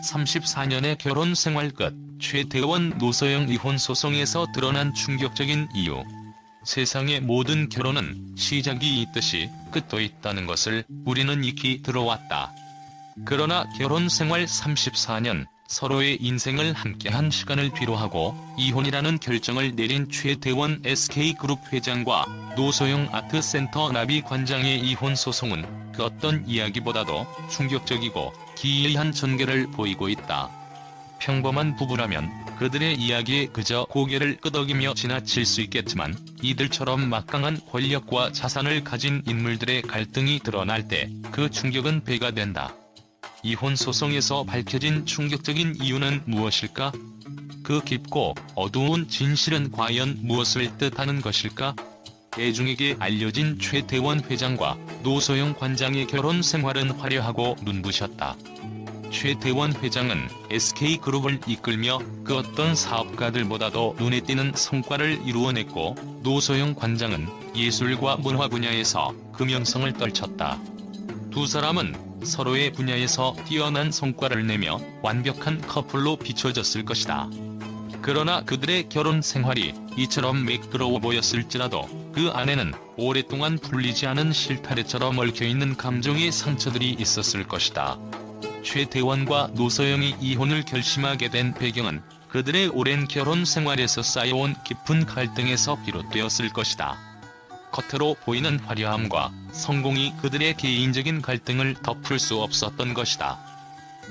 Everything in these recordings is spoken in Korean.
34년의 결혼 생활 끝, 최태원 노소영 이혼 소송에서 드러난 충격적인 이유. 세상의 모든 결혼은 시작이 있듯이 끝도 있다는 것을 우리는 익히 들어왔다. 그러나 결혼 생활 34년, 서로의 인생을 함께한 시간을 필요하고 이혼이라는 결정을 내린 최태원 SK그룹 회장과 노소영 아트센터 나비 관장의 이혼 소송은 그 어떤 이야기보다도 충격적이고 기이한 전개를 보이고 있다. 평범한 부부라면 그들의 이야기에 그저 고개를 끄덕이며 지나칠 수 있겠지만 이들처럼 막강한 권력과 자산을 가진 인물들의 갈등이 드러날 때 그 충격은 배가 된다. 이혼 소송에서 밝혀진 충격적인 이유는 무엇일까? 그 깊고 어두운 진실은 과연 무엇을 뜻하는 것일까? 대중에게 알려진 최태원 회장과 노소영 관장의 결혼 생활은 화려하고 눈부셨다. 최태원 회장은 SK그룹을 이끌며 그 어떤 사업가들보다도 눈에 띄는 성과를 이루어냈고, 노소영 관장은 예술과 문화 분야에서 금명성을 떨쳤다. 두 사람은 서로의 분야에서 뛰어난 성과를 내며 완벽한 커플로 비춰졌을 것이다. 그러나 그들의 결혼 생활이 이처럼 매끄러워 보였을지라도 그 안에는 오랫동안 풀리지 않은 실타래처럼 얽혀있는 감정의 상처들이 있었을 것이다. 최태원과 노소영이 이혼을 결심하게 된 배경은 그들의 오랜 결혼 생활에서 쌓여온 깊은 갈등에서 비롯되었을 것이다. 겉으로 보이는 화려함과 성공이 그들의 개인적인 갈등을 덮을 수 없었던 것이다.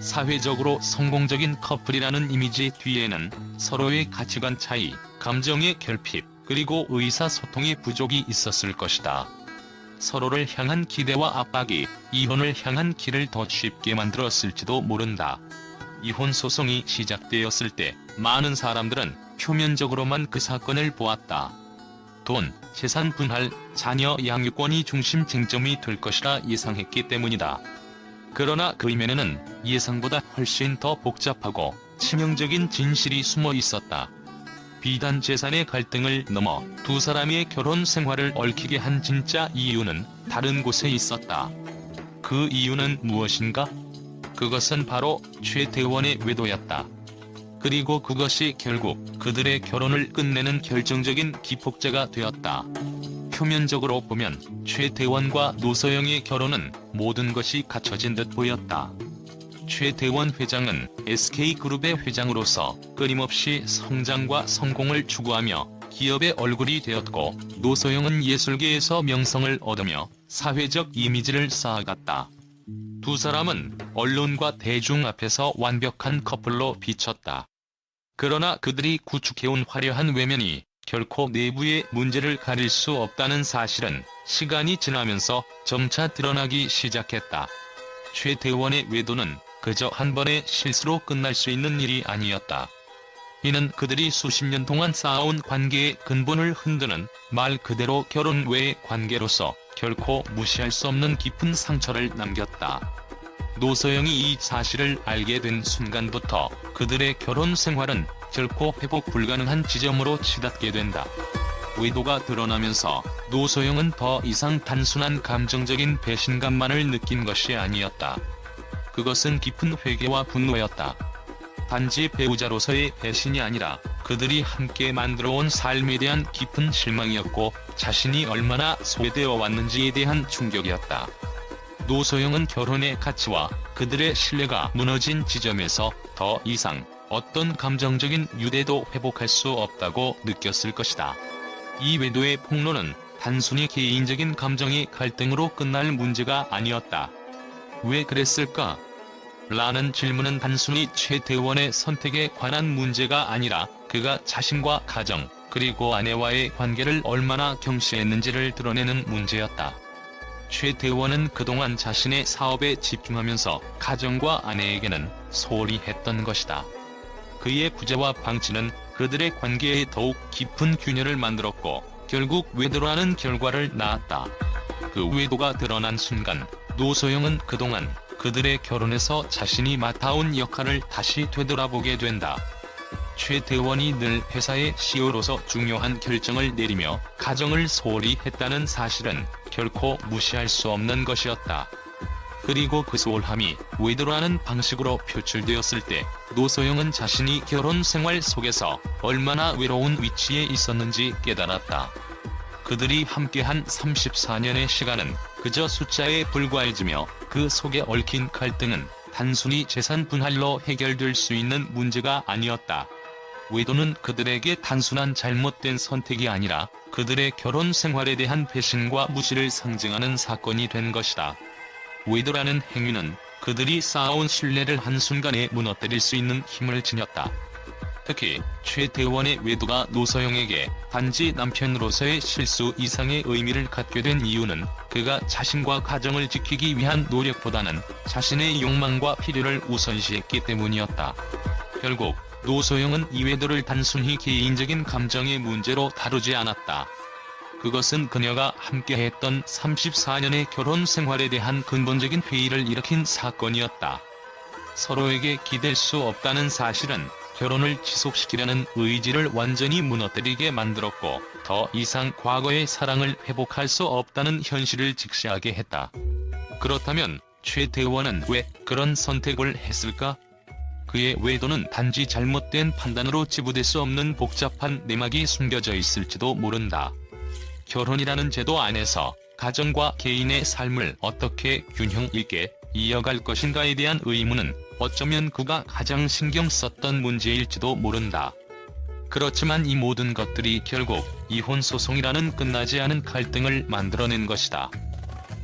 사회적으로 성공적인 커플이라는 이미지 뒤에는 서로의 가치관 차이, 감정의 결핍, 그리고 의사소통의 부족이 있었을 것이다. 서로를 향한 기대와 압박이 이혼을 향한 길을 더 쉽게 만들었을지도 모른다. 이혼 소송이 시작되었을 때 많은 사람들은 표면적으로만 그 사건을 보았다. 돈, 재산 분할, 자녀 양육권이 중심 쟁점이 될 것이라 예상했기 때문이다. 그러나 그 이면에는 예상보다 훨씬 더 복잡하고 치명적인 진실이 숨어 있었다. 비단 재산의 갈등을 넘어 두 사람의 결혼 생활을 얽히게 한 진짜 이유는 다른 곳에 있었다. 그 이유는 무엇인가? 그것은 바로 최태원의 외도였다. 그리고 그것이 결국 그들의 결혼을 끝내는 결정적인 기폭제가 되었다. 표면적으로 보면 최태원과 노소영의 결혼은 모든 것이 갖춰진 듯 보였다. 최태원 회장은 SK그룹의 회장으로서 끊임없이 성장과 성공을 추구하며 기업의 얼굴이 되었고, 노소영은 예술계에서 명성을 얻으며 사회적 이미지를 쌓아갔다. 두 사람은 언론과 대중 앞에서 완벽한 커플로 비쳤다. 그러나 그들이 구축해온 화려한 외면이 결코 내부의 문제를 가릴 수 없다는 사실은 시간이 지나면서 점차 드러나기 시작했다. 최태원의 외도는 그저 한 번의 실수로 끝날 수 있는 일이 아니었다. 이는 그들이 수십 년 동안 쌓아온 관계의 근본을 흔드는 말 그대로 결혼 외의 관계로서 결코 무시할 수 없는 깊은 상처를 남겼다. 노소영이 이 사실을 알게 된 순간부터 그들의 결혼 생활은 결코 회복 불가능한 지점으로 치닫게 된다. 외도가 드러나면서 노소영은 더 이상 단순한 감정적인 배신감만을 느낀 것이 아니었다. 그것은 깊은 회개와 분노였다. 단지 배우자로서의 배신이 아니라 그들이 함께 만들어온 삶에 대한 깊은 실망이었고, 자신이 얼마나 소외되어 왔는지에 대한 충격이었다. 노소영은 결혼의 가치와 그들의 신뢰가 무너진 지점에서 더 이상 어떤 감정적인 유대도 회복할 수 없다고 느꼈을 것이다. 이 외도의 폭로는 단순히 개인적인 감정의 갈등으로 끝날 문제가 아니었다. 왜 그랬을까? 라는 질문은 단순히 최태원의 선택에 관한 문제가 아니라 그가 자신과 가정, 그리고 아내와의 관계를 얼마나 경시했는지를 드러내는 문제였다. 최태원은 그동안 자신의 사업에 집중하면서 가정과 아내에게는 소홀히 했던 것이다. 그의 구제와 방치는 그들의 관계에 더욱 깊은 균열을 만들었고, 결국 외도라는 결과를 낳았다. 그 외도가 드러난 순간, 노소영은 그동안 그들의 결혼에서 자신이 맡아온 역할을 다시 되돌아보게 된다. 최태원이 늘 회사의 CEO로서 중요한 결정을 내리며 가정을 소홀히 했다는 사실은 결코 무시할 수 없는 것이었다. 그리고 그 소홀함이 외도라는 방식으로 표출되었을 때 노소영은 자신이 결혼 생활 속에서 얼마나 외로운 위치에 있었는지 깨달았다. 그들이 함께한 34년의 시간은 그저 숫자에 불과해지며 그 속에 얽힌 갈등은 단순히 재산 분할로 해결될 수 있는 문제가 아니었다. 외도는 그들에게 단순한 잘못된 선택이 아니라 그들의 결혼 생활에 대한 배신과 무시를 상징하는 사건이 된 것이다. 외도라는 행위는 그들이 쌓아온 신뢰를 한순간에 무너뜨릴 수 있는 힘을 지녔다. 특히 최태원의 외도가 노소영에게 단지 남편으로서의 실수 이상의 의미를 갖게 된 이유는 그가 자신과 가정을 지키기 위한 노력보다는 자신의 욕망과 필요를 우선시했기 때문이었다. 결국 노소영은 이 외도를 단순히 개인적인 감정의 문제로 다루지 않았다. 그것은 그녀가 함께했던 34년의 결혼 생활에 대한 근본적인 회의를 일으킨 사건이었다. 서로에게 기댈 수 없다는 사실은 결혼을 지속시키려는 의지를 완전히 무너뜨리게 만들었고, 더 이상 과거의 사랑을 회복할 수 없다는 현실을 직시하게 했다. 그렇다면 최태원은 왜 그런 선택을 했을까? 그의 외도는 단지 잘못된 판단으로 지부될 수 없는 복잡한 내막이 숨겨져 있을지도 모른다. 결혼이라는 제도 안에서 가정과 개인의 삶을 어떻게 균형 있게 이어갈 것인가에 대한 의문은 어쩌면 그가 가장 신경 썼던 문제일지도 모른다. 그렇지만 이 모든 것들이 결국 이혼 소송이라는 끝나지 않은 갈등을 만들어낸 것이다.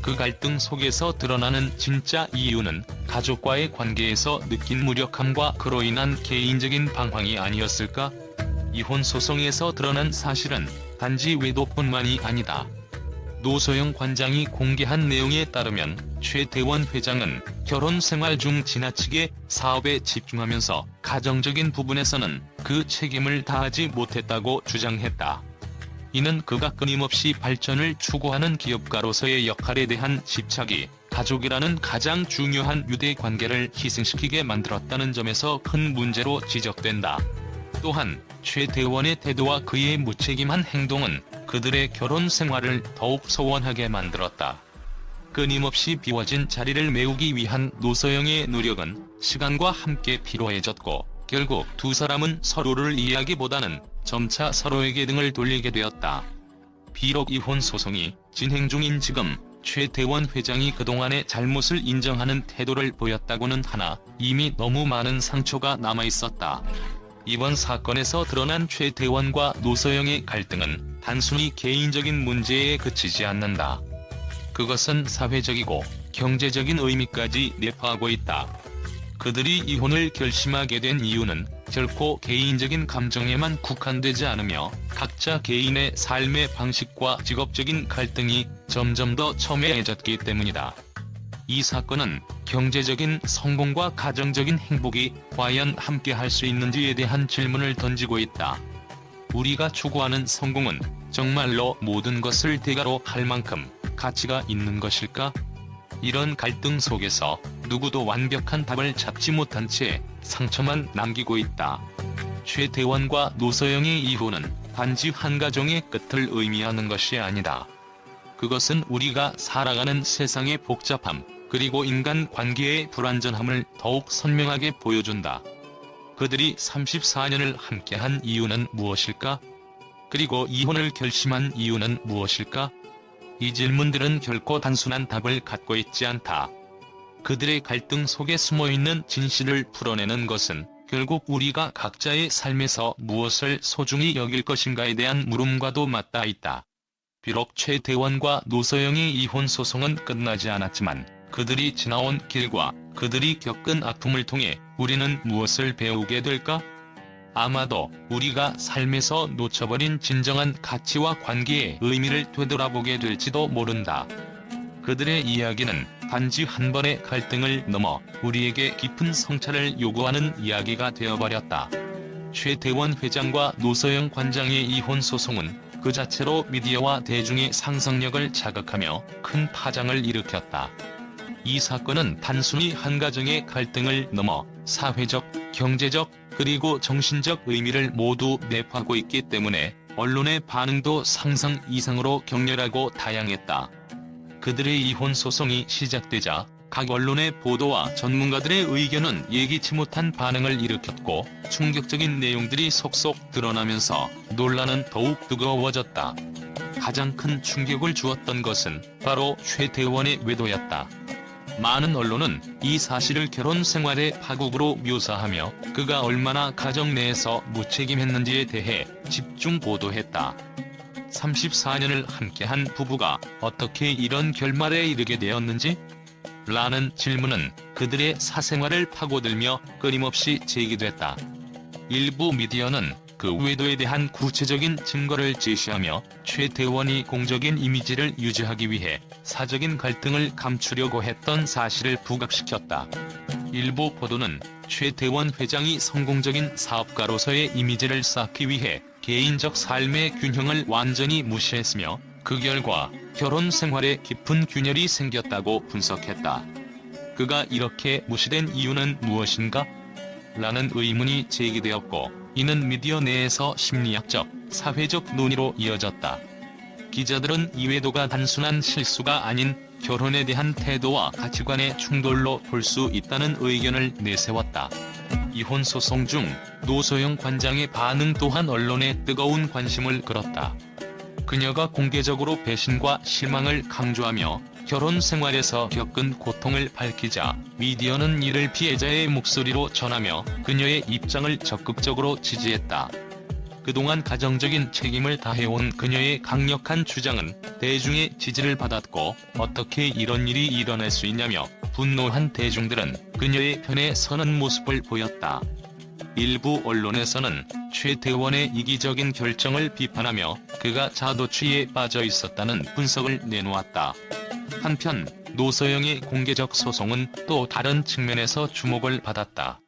그 갈등 속에서 드러나는 진짜 이유는 가족과의 관계에서 느낀 무력함과 그로 인한 개인적인 방황이 아니었을까? 이혼 소송에서 드러난 사실은 단지 외도뿐만이 아니다. 노소영 관장이 공개한 내용에 따르면 최태원 회장은 결혼 생활 중 지나치게 사업에 집중하면서 가정적인 부분에서는 그 책임을 다하지 못했다고 주장했다. 이는 그가 끊임없이 발전을 추구하는 기업가로서의 역할에 대한 집착이 가족이라는 가장 중요한 유대 관계를 희생시키게 만들었다는 점에서 큰 문제로 지적된다. 또한 최태원의 태도와 그의 무책임한 행동은 그들의 결혼 생활을 더욱 소원하게 만들었다. 끊임없이 비워진 자리를 메우기 위한 노소영의 노력은 시간과 함께 피로해졌고, 결국 두 사람은 서로를 이해하기보다는 점차 서로에게 등을 돌리게 되었다. 비록 이혼 소송이 진행 중인 지금 최태원 회장이 그동안의 잘못을 인정하는 태도를 보였다고는 하나 이미 너무 많은 상처가 남아있었다. 이번 사건에서 드러난 최태원과 노소영의 갈등은 단순히 개인적인 문제에 그치지 않는다. 그것은 사회적이고 경제적인 의미까지 내포하고 있다. 그들이 이혼을 결심하게 된 이유는 결코 개인적인 감정에만 국한되지 않으며 각자 개인의 삶의 방식과 직업적인 갈등이 점점 더 첨예해졌기 때문이다. 이 사건은 경제적인 성공과 가정적인 행복이 과연 함께 할 수 있는지에 대한 질문을 던지고 있다. 우리가 추구하는 성공은 정말로 모든 것을 대가로 할 만큼 가치가 있는 것일까? 이런 갈등 속에서 누구도 완벽한 답을 찾지 못한 채 상처만 남기고 있다. 최태원과 노소영의 이혼은 단지 한 가정의 끝을 의미하는 것이 아니다. 그것은 우리가 살아가는 세상의 복잡함, 그리고 인간 관계의 불완전함을 더욱 선명하게 보여준다. 그들이 34년을 함께한 이유는 무엇일까? 그리고 이혼을 결심한 이유는 무엇일까? 이 질문들은 결코 단순한 답을 갖고 있지 않다. 그들의 갈등 속에 숨어있는 진실을 풀어내는 것은 결국 우리가 각자의 삶에서 무엇을 소중히 여길 것인가에 대한 물음과도 맞닿아 있다. 비록 최태원과 노소영의 이혼 소송은 끝나지 않았지만 그들이 지나온 길과 그들이 겪은 아픔을 통해 우리는 무엇을 배우게 될까? 아마도 우리가 삶에서 놓쳐버린 진정한 가치와 관계의 의미를 되돌아보게 될지도 모른다. 그들의 이야기는 단지 한 번의 갈등을 넘어 우리에게 깊은 성찰을 요구하는 이야기가 되어버렸다. 최태원 회장과 노소영 관장의 이혼 소송은 그 자체로 미디어와 대중의 상상력을 자극하며 큰 파장을 일으켰다. 이 사건은 단순히 한 가정의 갈등을 넘어 사회적, 경제적, 그리고 정신적 의미를 모두 내포하고 있기 때문에 언론의 반응도 상상 이상으로 격렬하고 다양했다. 그들의 이혼 소송이 시작되자 각 언론의 보도와 전문가들의 의견은 예기치 못한 반응을 일으켰고 충격적인 내용들이 속속 드러나면서 논란은 더욱 뜨거워졌다. 가장 큰 충격을 주었던 것은 바로 최태원의 외도였다. 많은 언론은 이 사실을 결혼 생활의 파국으로 묘사하며 그가 얼마나 가정 내에서 무책임했는지에 대해 집중 보도했다. 34년을 함께한 부부가 어떻게 이런 결말에 이르게 되었는지? 라는 질문은 그들의 사생활을 파고들며 끊임없이 제기됐다. 일부 미디어는 그 외도에 대한 구체적인 증거를 제시하며 최태원이 공적인 이미지를 유지하기 위해 사적인 갈등을 감추려고 했던 사실을 부각시켰다. 일부 보도는 최태원 회장이 성공적인 사업가로서의 이미지를 쌓기 위해 개인적 삶의 균형을 완전히 무시했으며 그 결과 결혼 생활에 깊은 균열이 생겼다고 분석했다. 그가 이렇게 무시된 이유는 무엇인가? 라는 의문이 제기되었고 이는 미디어 내에서 심리학적, 사회적 논의로 이어졌다. 기자들은 이 외도가 단순한 실수가 아닌 결혼에 대한 태도와 가치관의 충돌로 볼 수 있다는 의견을 내세웠다. 이혼 소송 중 노소영 관장의 반응 또한 언론에 뜨거운 관심을 끌었다. 그녀가 공개적으로 배신과 실망을 강조하며 결혼 생활에서 겪은 고통을 밝히자 미디어는 이를 피해자의 목소리로 전하며 그녀의 입장을 적극적으로 지지했다. 그동안 가정적인 책임을 다해온 그녀의 강력한 주장은 대중의 지지를 받았고 어떻게 이런 일이 일어날 수 있냐며 분노한 대중들은 그녀의 편에 서는 모습을 보였다. 일부 언론에서는 최태원의 이기적인 결정을 비판하며 그가 자도취에 빠져 있었다는 분석을 내놓았다. 한편 노소영의 공개적 소송은 또 다른 측면에서 주목을 받았다.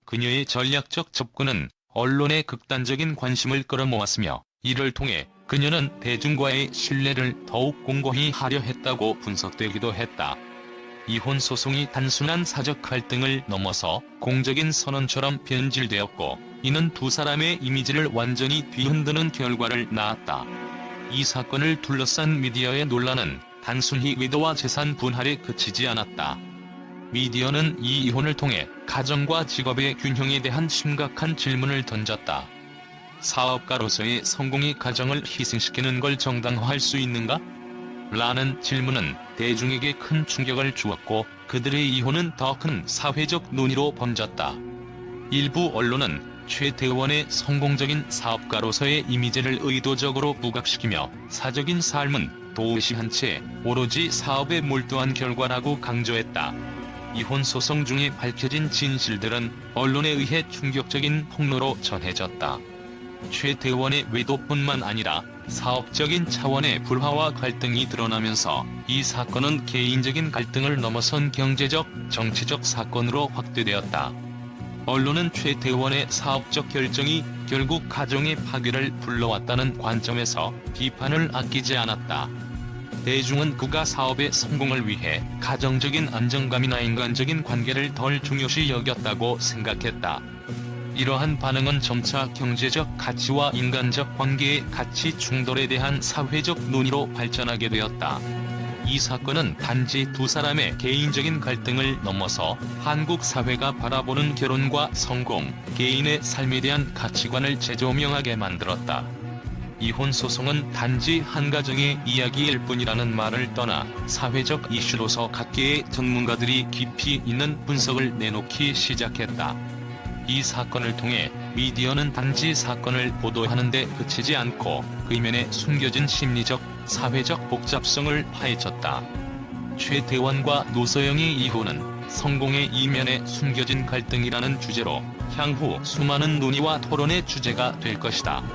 그녀의 전략적 접근은 언론의 극단적인 관심을 끌어모았으며 이를 통해 그녀는 대중과의 신뢰를 더욱 공고히 하려 했다고 분석되기도 했다. 이혼 소송이 단순한 사적 갈등을 넘어서 공적인 선언처럼 변질되었고 이는 두 사람의 이미지를 완전히 뒤흔드는 결과를 낳았다. 이 사건을 둘러싼 미디어의 논란은 단순히 외도와 재산 분할에 그치지 않았다. 미디어는 이 이혼을 통해 가정과 직업의 균형에 대한 심각한 질문을 던졌다. 사업가로서의 성공이 가정을 희생시키는 걸 정당화할 수 있는가? 라는 질문은 대중에게 큰 충격을 주었고 그들의 이혼은 더 큰 사회적 논의로 번졌다. 일부 언론은 최태원의 성공적인 사업가로서의 이미지를 의도적으로 부각시키며 사적인 삶은 도외시한 채 오로지 사업에 몰두한 결과라고 강조했다. 이혼 소송 중에 밝혀진 진실들은 언론에 의해 충격적인 폭로로 전해졌다. 최태원의 외도뿐만 아니라 사업적인 차원의 불화와 갈등이 드러나면서 이 사건은 개인적인 갈등을 넘어선 경제적, 정치적 사건으로 확대되었다. 언론은 최태원의 사업적 결정이 결국 가정의 파괴를 불러왔다는 관점에서 비판을 아끼지 않았다. 대중은 그가 사업의 성공을 위해 가정적인 안정감이나 인간적인 관계를 덜 중요시 여겼다고 생각했다. 이러한 반응은 점차 경제적 가치와 인간적 관계의 가치 충돌에 대한 사회적 논의로 발전하게 되었다. 이 사건은 단지 두 사람의 개인적인 갈등을 넘어서 한국 사회가 바라보는 결혼과 성공, 개인의 삶에 대한 가치관을 재조명하게 만들었다. 이혼 소송은 단지 한 가정의 이야기일 뿐이라는 말을 떠나 사회적 이슈로서 각계의 전문가들이 깊이 있는 분석을 내놓기 시작했다. 이 사건을 통해 미디어는 단지 사건을 보도하는 데 그치지 않고 그 이면에 숨겨진 심리적, 사회적 복잡성을 파헤쳤다. 최태원과 노소영의 이혼은 성공의 이면에 숨겨진 갈등이라는 주제로 향후 수많은 논의와 토론의 주제가 될 것이다.